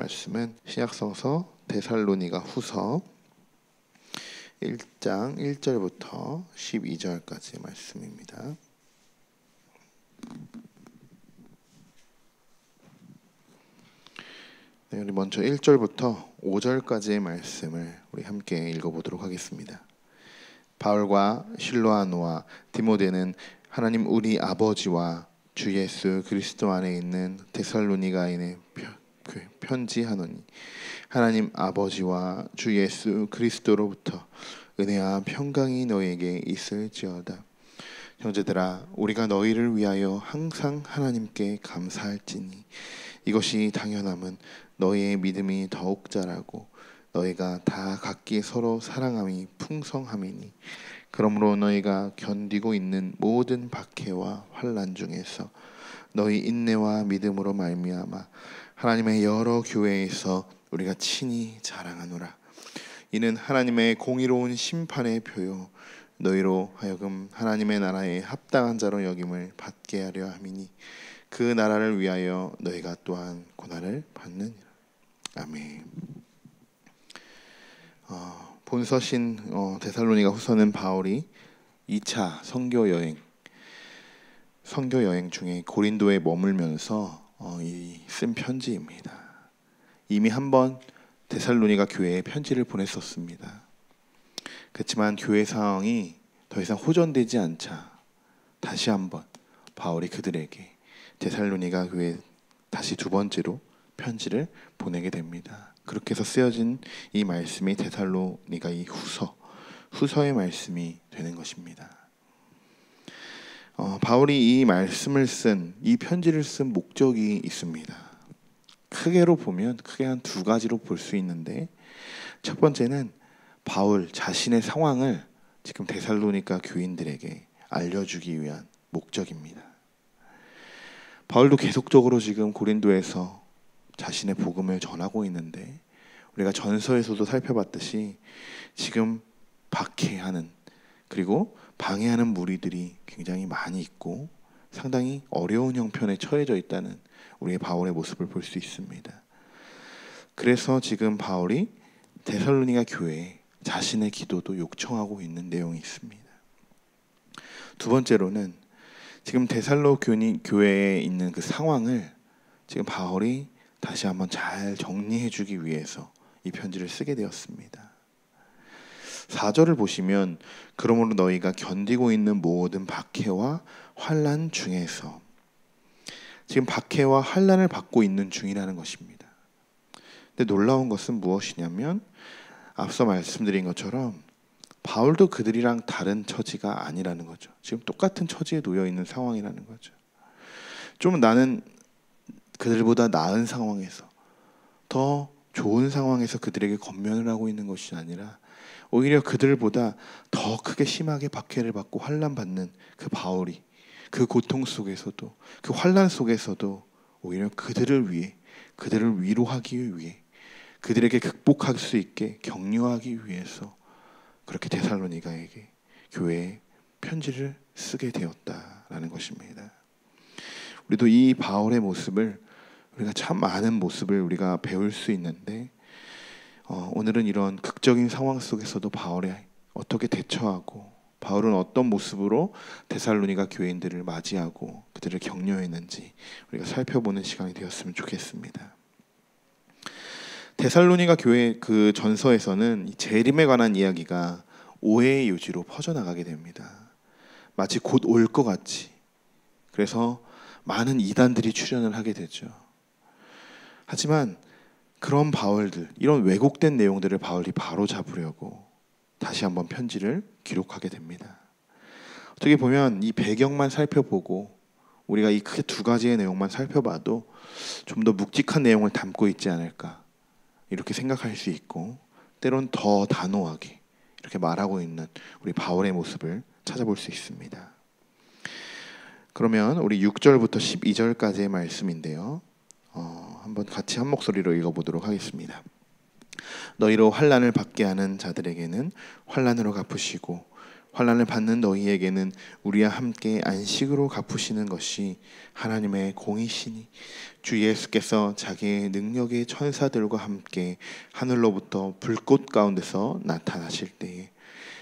말씀은 신약성서 데살로니가 후서 1장 1절부터 12절까지의 말씀입니다. 네, 우리 먼저 1절부터 5절까지의 말씀을 우리 함께 읽어보도록 하겠습니다. 바울과 실로아노와 디모데는 하나님 우리 아버지와 주 예수 그리스도 안에 있는 데살로니가인의 편지하노니 하나님 아버지와 주 예수 그리스도로부터 은혜와 평강이 너희에게 있을지어다. 형제들아, 우리가 너희를 위하여 항상 하나님께 감사할지니 이것이 당연함은 너희의 믿음이 더욱 자라고 너희가 다 각기 서로 사랑함이 풍성함이니 그러므로 너희가 견디고 있는 모든 박해와 환난 중에서 너희 인내와 믿음으로 말미암아 하나님의 여러 교회에서 우리가 친히 자랑하노라. 이는 하나님의 공의로운 심판의 표요 너희로 하여금 하나님의 나라에 합당한 자로 여김을 받게 하려 함이니 그 나라를 위하여 너희가 또한 고난을 받느니라. 아멘. 본서신 데살로니가 후서는 바울이 2차 선교 여행 중에 고린도에 머물면서 쓴 편지입니다. 이미 한번 데살로니가 교회에 편지를 보냈었습니다. 그렇지만 교회 상황이 더 이상 호전되지 않자 다시 한번 바울이 그들에게 데살로니가 교회에 다시 두 번째로 편지를 보내게 됩니다. 그렇게 해서 쓰여진 이 말씀이 데살로니가 이 후서의 말씀이 되는 것입니다. 바울이 이 말씀을 이 편지를 쓴 목적이 있습니다. 크게로 보면 크게 한 두 가지로 볼 수 있는데, 첫 번째는 바울 자신의 상황을 지금 데살로니가 교인들에게 알려주기 위한 목적입니다. 바울도 계속적으로 지금 고린도에서 자신의 복음을 전하고 있는데, 우리가 전서에서도 살펴봤듯이 지금 박해하는 그리고 방해하는 무리들이 굉장히 많이 있고 상당히 어려운 형편에 처해져 있다는 우리의 바울의 모습을 볼 수 있습니다. 그래서 지금 바울이 데살로니가 교회에 자신의 기도도 요청하고 있는 내용이 있습니다. 두 번째로는 지금 데살로 교회에 있는 그 상황을 지금 바울이 다시 한번 잘 정리해주기 위해서 이 편지를 쓰게 되었습니다. 4절을 보시면 그러므로 너희가 견디고 있는 모든 박해와 환난 중에서, 지금 박해와 환난을 받고 있는 중이라는 것입니다. 근데 놀라운 것은 무엇이냐면 앞서 말씀드린 것처럼 바울도 그들이랑 다른 처지가 아니라는 거죠. 지금 똑같은 처지에 놓여 있는 상황이라는 거죠. 좀 나는 그들보다 나은 상황에서, 더 좋은 상황에서 그들에게 권면을 하고 있는 것이 아니라 오히려 그들보다 더 크게 심하게 박해를 받고 환난받는 그 바울이 그 고통 속에서도, 그 환난 속에서도 오히려 그들을 위해, 그들을 위로하기 위해, 그들에게 극복할 수 있게 격려하기 위해서 그렇게 데살로니가에게 교회에 편지를 쓰게 되었다라는 것입니다. 우리도 이 바울의 모습을, 우리가 참 많은 모습을 우리가 배울 수 있는데, 오늘은 이런 극적인 상황 속에서도 바울이 어떻게 대처하고 바울은 어떤 모습으로 데살로니가 교인들을 맞이하고 그들을 격려했는지 우리가 살펴보는 시간이 되었으면 좋겠습니다. 데살로니가 교회 그 전서에서는 재림에 관한 이야기가 오해의 요지로 퍼져나가게 됩니다. 마치 곧 올 것 같이. 그래서 많은 이단들이 출현을 하게 되죠. 하지만 그런 바울들, 이런 왜곡된 내용들을 바울이 바로 잡으려고 다시 한번 편지를 기록하게 됩니다. 어떻게 보면 이 배경만 살펴보고 우리가 이 크게 두 가지의 내용만 살펴봐도 좀 더 묵직한 내용을 담고 있지 않을까 이렇게 생각할 수 있고, 때론 더 단호하게 이렇게 말하고 있는 우리 바울의 모습을 찾아볼 수 있습니다. 그러면 우리 6절부터 12절까지의 말씀인데요, 한번 같이 한 목소리로 읽어보도록 하겠습니다. 너희로 환난을 받게 하는 자들에게는 환난으로 갚으시고 환난을 받는 너희에게는 우리와 함께 안식으로 갚으시는 것이 하나님의 공이시니 주 예수께서 자기의 능력의 천사들과 함께 하늘로부터 불꽃 가운데서 나타나실 때에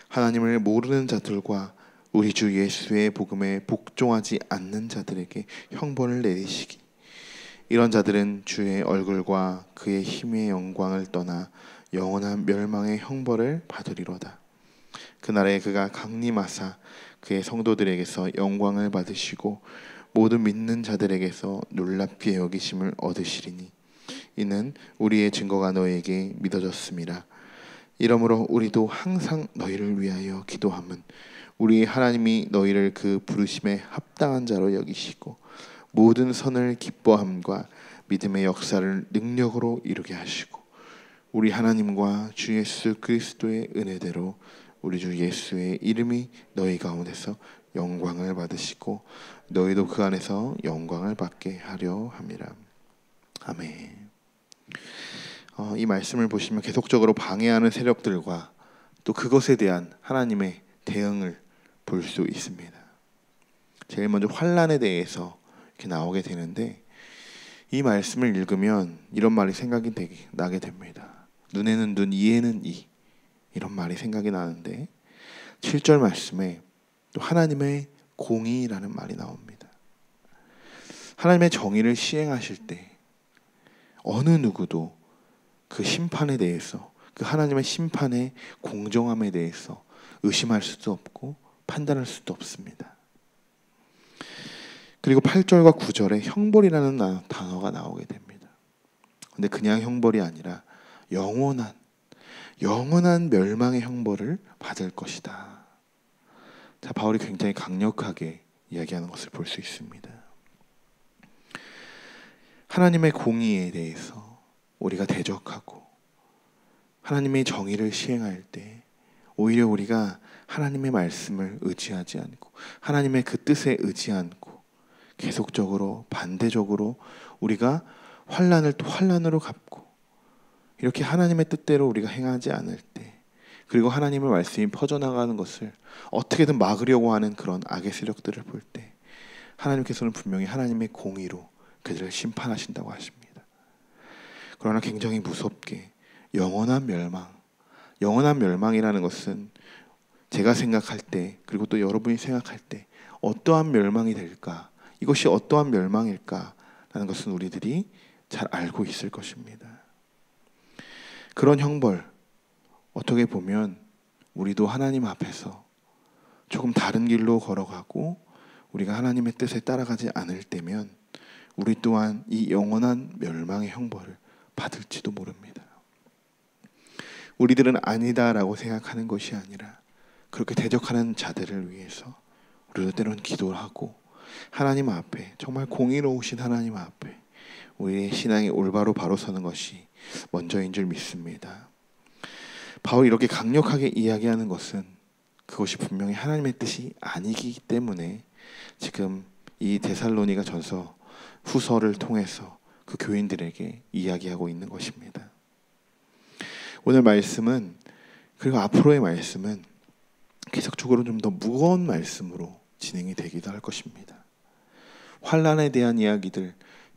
하나님을 모르는 자들과 우리 주 예수의 복음에 복종하지 않는 자들에게 형벌을 내리시기, 이런 자들은 주의 얼굴과 그의 힘의 영광을 떠나 영원한 멸망의 형벌을 받으리로다. 그날에 그가 강림하사 그의 성도들에게서 영광을 받으시고 모든 믿는 자들에게서 놀랍게 여기심을 얻으시리니 이는 우리의 증거가 너에게 믿어졌음이라. 이러므로 우리도 항상 너희를 위하여 기도함은 우리 하나님이 너희를 그 부르심에 합당한 자로 여기시고 모든 선을 기뻐함과 믿음의 역사를 능력으로 이루게 하시고 우리 하나님과 주 예수 그리스도의 은혜대로 우리 주 예수의 이름이 너희 가운데서 영광을 받으시고 너희도 그 안에서 영광을 받게 하려 함이라. 아멘. 이 말씀을 보시면 계속적으로 방해하는 세력들과 또 그것에 대한 하나님의 대응을 볼 수 있습니다. 제일 먼저 환난에 대해서 이렇게 나오게 되는데, 이 말씀을 읽으면 이런 말이 생각이 나게 됩니다. 눈에는 눈, 이에는 이, 이런 말이 생각이 나는데 7절 말씀에 또 하나님의 공의라는 말이 나옵니다. 하나님의 정의를 시행하실 때 어느 누구도 그 심판에 대해서, 그 하나님의 심판의 공정함에 대해서 의심할 수도 없고 판단할 수도 없습니다. 그리고 8절과 9절에 형벌이라는 단어가 나오게 됩니다. 근데 그냥 형벌이 아니라 영원한 멸망의 형벌을 받을 것이다. 자, 바울이 굉장히 강력하게 이야기하는 것을 볼 수 있습니다. 하나님의 공의에 대해서 우리가 대적하고 하나님의 정의를 시행할 때 오히려 우리가 하나님의 말씀을 의지하지 않고 하나님의 그 뜻에 의지 않고 계속적으로 반대적으로 우리가 환난을 또 환난으로 갚고 이렇게 하나님의 뜻대로 우리가 행하지 않을 때, 그리고 하나님의 말씀이 퍼져나가는 것을 어떻게든 막으려고 하는 그런 악의 세력들을 볼 때 하나님께서는 분명히 하나님의 공의로 그들을 심판하신다고 하십니다. 그러나 굉장히 무섭게 영원한 멸망이라는 것은 제가 생각할 때, 그리고 또 여러분이 생각할 때 어떠한 멸망이 될까, 이것이 어떠한 멸망일까라는 것은 우리들이 잘 알고 있을 것입니다. 그런 형벌, 어떻게 보면 우리도 하나님 앞에서 조금 다른 길로 걸어가고 우리가 하나님의 뜻에 따라가지 않을 때면 우리 또한 이 영원한 멸망의 형벌을 받을지도 모릅니다. 우리들은 아니다라고 생각하는 것이 아니라 그렇게 대적하는 자들을 위해서 우리도 때로는 기도를 하고 하나님 앞에, 정말 공의로우신 하나님 앞에 우리의 신앙이 올바로 바로 서는 것이 먼저인 줄 믿습니다. 바울이 이렇게 강력하게 이야기하는 것은 그것이 분명히 하나님의 뜻이 아니기 때문에 지금 이 데살로니가 전서 후서를 통해서 그 교인들에게 이야기하고 있는 것입니다. 오늘 말씀은, 그리고 앞으로의 말씀은 계속적으로 좀 더 무거운 말씀으로 진행이 되기도 할 것입니다. 환난에 대한 이야기들,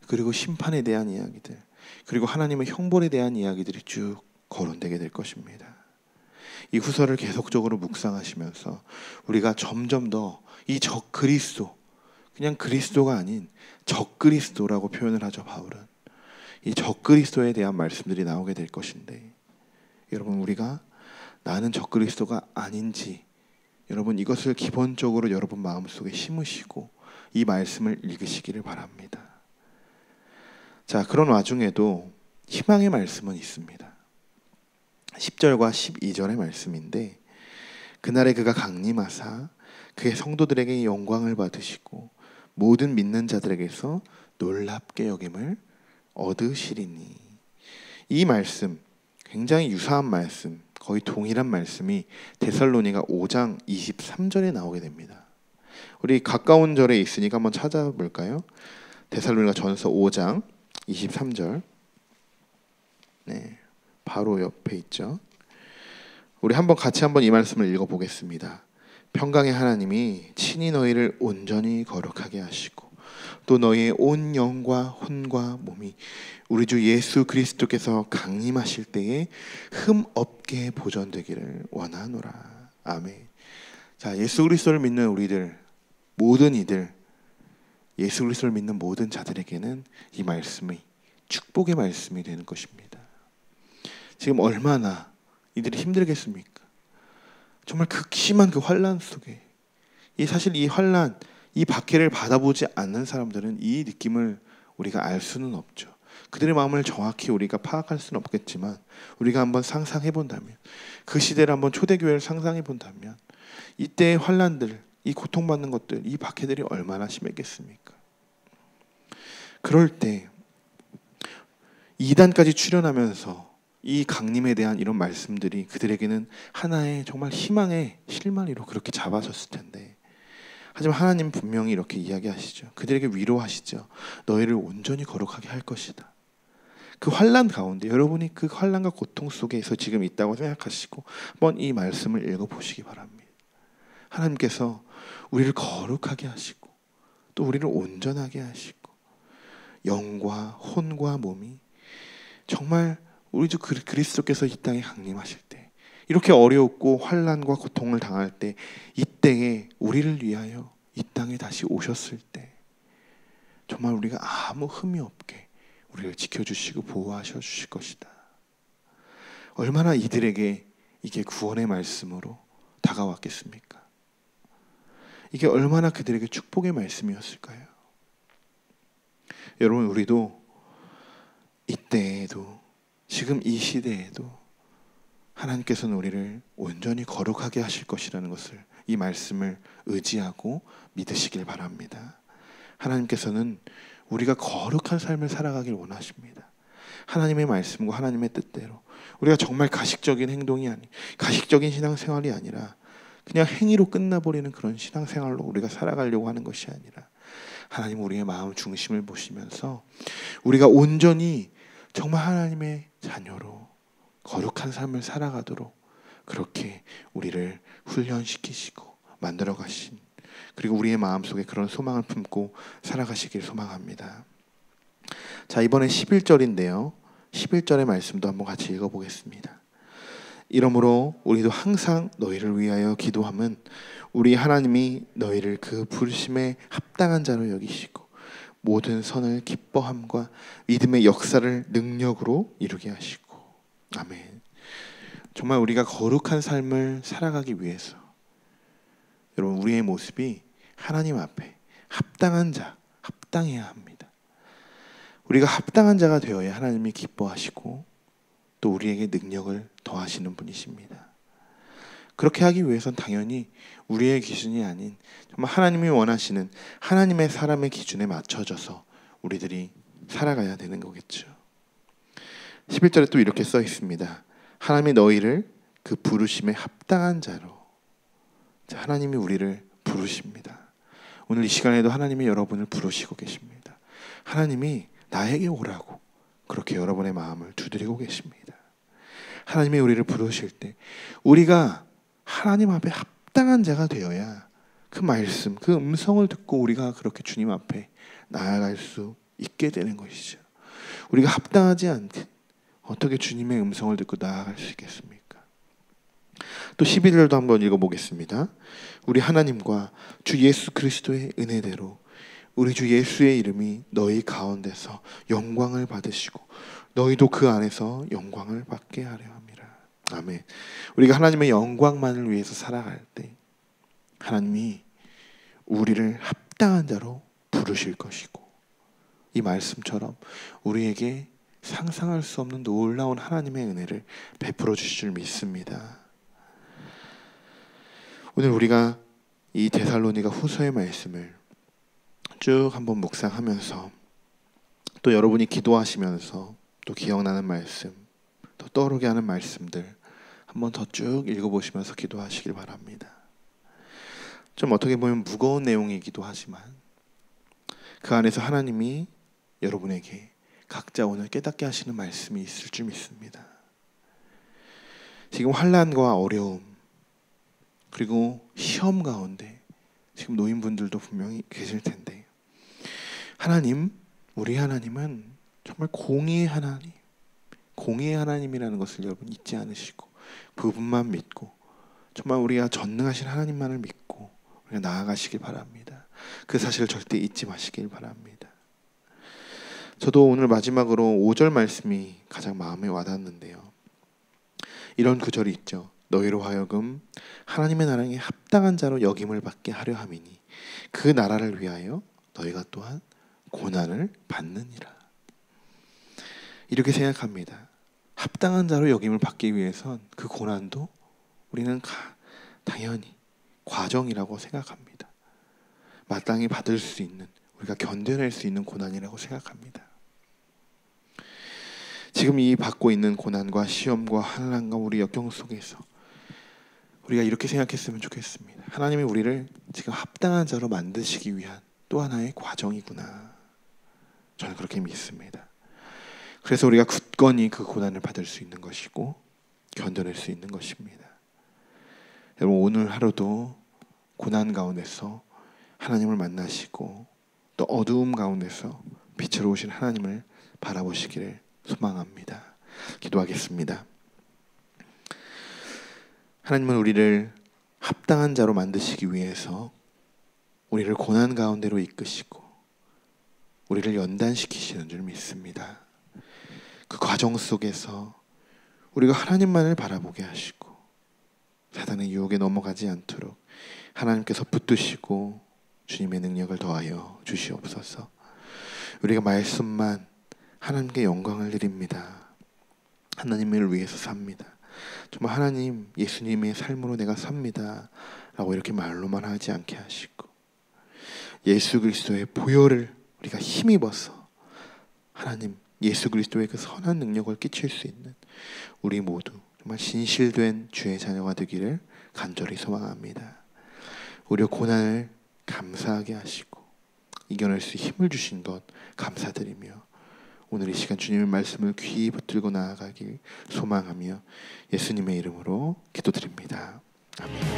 그리고 심판에 대한 이야기들, 그리고 하나님의 형벌에 대한 이야기들이 쭉 거론되게 될 것입니다. 이 후서를 계속적으로 묵상하시면서 우리가 점점 더 이 적그리스도, 그냥 그리스도가 아닌 적그리스도라고 표현을 하죠, 바울은. 이 적그리스도에 대한 말씀들이 나오게 될 것인데, 여러분, 우리가 나는 적그리스도가 아닌지 여러분 이것을 기본적으로 여러분 마음속에 심으시고 이 말씀을 읽으시기를 바랍니다. 자, 그런 와중에도 희망의 말씀은 있습니다. 10절과 12절의 말씀인데, 그날에 그가 강림하사 그의 성도들에게 영광을 받으시고 모든 믿는 자들에게서 놀랍게 여김을 얻으시리니. 이 말씀, 굉장히 유사한 말씀, 거의 동일한 말씀이 데살로니가 5장 23절에 나오게 됩니다. 우리 가까운 절에 있으니까 한번 찾아볼까요? 데살로니가 전서 5장 23절. 네, 바로 옆에 있죠. 우리 같이 한번 이 말씀을 읽어보겠습니다. 평강의 하나님이 친히 너희를 온전히 거룩하게 하시고 또 너희의 온 영과 혼과 몸이 우리 주 예수 그리스도께서 강림하실 때에 흠 없게 보존되기를 원하노라. 아멘. 자, 예수 그리스도를 믿는 우리들, 모든 이들, 예수 그리스도를 믿는 모든 자들에게는 이 말씀이 축복의 말씀이 되는 것입니다. 지금 얼마나 이들이 힘들겠습니까? 정말 극심한 그 환난 속에, 사실 이 환난, 이 박해를 받아보지 않는 사람들은 이 느낌을 우리가 알 수는 없죠. 그들의 마음을 정확히 우리가 파악할 수는 없겠지만 우리가 한번 상상해 본다면, 그 시대를 한번 초대교회를 상상해 본다면 이때의 환난들, 이 고통받는 것들, 이 박해들이 얼마나 심했겠습니까? 그럴 때 이단까지 출현하면서 이 강림에 대한 이런 말씀들이 그들에게는 하나의 정말 희망의 실마리로 그렇게 잡아졌을 텐데, 하지만 하나님 분명히 이렇게 이야기하시죠. 그들에게 위로하시죠. 너희를 온전히 거룩하게 할 것이다. 그 환난 가운데, 여러분이 그 환난과 고통 속에서 지금 있다고 생각하시고 한번 이 말씀을 읽어보시기 바랍니다. 하나님께서 우리를 거룩하게 하시고 또 우리를 온전하게 하시고 영과 혼과 몸이 정말 우리 주 그리스도께서 이 땅에 강림하실 때, 이렇게 어렵고 환난과 고통을 당할 때, 이때에 우리를 위하여 이 땅에 다시 오셨을 때 정말 우리가 아무 흠이 없게 우리를 지켜주시고 보호하셔 주실 것이다. 얼마나 이들에게 이게 구원의 말씀으로 다가왔겠습니까? 이게 얼마나 그들에게 축복의 말씀이었을까요? 여러분, 우리도 이때에도, 지금 이 시대에도 하나님께서는 우리를 온전히 거룩하게 하실 것이라는 것을, 이 말씀을 의지하고 믿으시길 바랍니다. 하나님께서는 우리가 거룩한 삶을 살아가길 원하십니다. 하나님의 말씀과 하나님의 뜻대로 우리가 정말 가식적인 행동이 가식적인 신앙생활이 아니라 그냥 행위로 끝나버리는 그런 신앙생활로 우리가 살아가려고 하는 것이 아니라, 하나님 우리의 마음 중심을 보시면서 우리가 온전히 정말 하나님의 자녀로 거룩한 삶을 살아가도록 그렇게 우리를 훈련시키시고 만들어 가신, 그리고 우리의 마음속에 그런 소망을 품고 살아가시길 소망합니다. 자, 이번에 11절인데요. 11절의 말씀도 한번 같이 읽어보겠습니다. 이러므로 우리도 항상 너희를 위하여 기도함은 우리 하나님이 너희를 그 부르심에 합당한 자로 여기시고 모든 선을 기뻐함과 믿음의 역사를 능력으로 이루게 하시고. 아멘. 정말 우리가 거룩한 삶을 살아가기 위해서 여러분, 우리의 모습이 하나님 앞에 합당한 자, 합당해야 합니다. 우리가 합당한 자가 되어야 하나님이 기뻐하시고 또 우리에게 능력을 더하시는 분이십니다. 그렇게 하기 위해선 당연히 우리의 기준이 아닌 정말 하나님이 원하시는 하나님의 사람의 기준에 맞춰져서 우리들이 살아가야 되는 거겠죠. 11절에 또 이렇게 써 있습니다. 하나님이 너희를 그 부르심에 합당한 자로. 자, 하나님이 우리를 부르십니다. 오늘 이 시간에도 하나님이 여러분을 부르시고 계십니다. 하나님이 나에게 오라고 그렇게 여러분의 마음을 두드리고 계십니다. 하나님이 우리를 부르실 때 우리가 하나님 앞에 합당한 자가 되어야 그 말씀, 그 음성을 듣고 우리가 그렇게 주님 앞에 나아갈 수 있게 되는 것이죠. 우리가 합당하지 않게 어떻게 주님의 음성을 듣고 나아갈 수 있겠습니까? 또 11절도 한번 읽어보겠습니다. 우리 하나님과 주 예수 그리스도의 은혜대로 우리 주 예수의 이름이 너희 가운데서 영광을 받으시고 너희도 그 안에서 영광을 받게 하려 함이라. 아멘. 우리가 하나님의 영광만을 위해서 살아갈 때 하나님이 우리를 합당한 자로 부르실 것이고, 이 말씀처럼 우리에게 상상할 수 없는 놀라운 하나님의 은혜를 베풀어 주실 줄 믿습니다. 오늘 우리가 이 데살로니가 후서의 말씀을 쭉 한번 묵상하면서 또 여러분이 기도하시면서 또 기억나는 말씀, 또 떠오르게 하는 말씀들 한번 더 쭉 읽어보시면서 기도하시길 바랍니다. 좀 어떻게 보면 무거운 내용이기도 하지만 그 안에서 하나님이 여러분에게 각자 오늘 깨닫게 하시는 말씀이 있을 줄 믿습니다. 지금 환난과 어려움, 그리고 시험 가운데 지금 노인분들도 분명히 계실 텐데, 하나님, 우리 하나님은 정말 공의의 하나님, 공의의 하나님이라는 것을 여러분 잊지 않으시고 그분만 믿고 정말 우리가 전능하신 하나님만을 믿고 우리가 나아가시길 바랍니다. 그 사실을 절대 잊지 마시길 바랍니다. 저도 오늘 마지막으로 5절 말씀이 가장 마음에 와닿는데요. 이런 구절이 있죠. 너희로 하여금 하나님의 나라에 합당한 자로 여김을 받게 하려 함이니 그 나라를 위하여 너희가 또한 고난을 받느니라. 이렇게 생각합니다. 합당한 자로 여김을 받기 위해선 그 고난도 우리는 당연히 과정이라고 생각합니다. 마땅히 받을 수 있는, 우리가 견뎌낼 수 있는 고난이라고 생각합니다. 지금 이 받고 있는 고난과 시험과 환난과 우리 역경 속에서 우리가 이렇게 생각했으면 좋겠습니다. 하나님이 우리를 지금 합당한 자로 만드시기 위한 또 하나의 과정이구나. 저는 그렇게 믿습니다. 그래서 우리가 굳건히 그 고난을 받을 수 있는 것이고 견뎌낼 수 있는 것입니다. 여러분, 오늘 하루도 고난 가운데서 하나님을 만나시고 또 어두움 가운데서 빛으로 오신 하나님을 바라보시기를 소망합니다. 기도하겠습니다. 하나님은 우리를 합당한 자로 만드시기 위해서 우리를 고난 가운데로 이끄시고 우리를 연단시키시는 줄 믿습니다. 그 과정 속에서 우리가 하나님만을 바라보게 하시고 사단의 유혹에 넘어가지 않도록 하나님께서 붙드시고 주님의 능력을 더하여 주시옵소서. 우리가 말씀만 하나님께 영광을 드립니다. 하나님을 위해서 삽니다. 정말 하나님, 예수님의 삶으로 내가 삽니다 라고 이렇게 말로만 하지 않게 하시고 예수 그리스도의 보혈을 우리가 힘입어서 하나님, 예수 그리스도의 그 선한 능력을 끼칠 수 있는 우리 모두 정말 진실된 주의 자녀가 되기를 간절히 소망합니다. 우리 고난을 감사하게 하시고 이겨낼 수 힘을 주신 것 감사드리며 오늘 이 시간 주님의 말씀을 귀히 붙들고 나아가길 소망하며 예수님의 이름으로 기도드립니다. 아멘.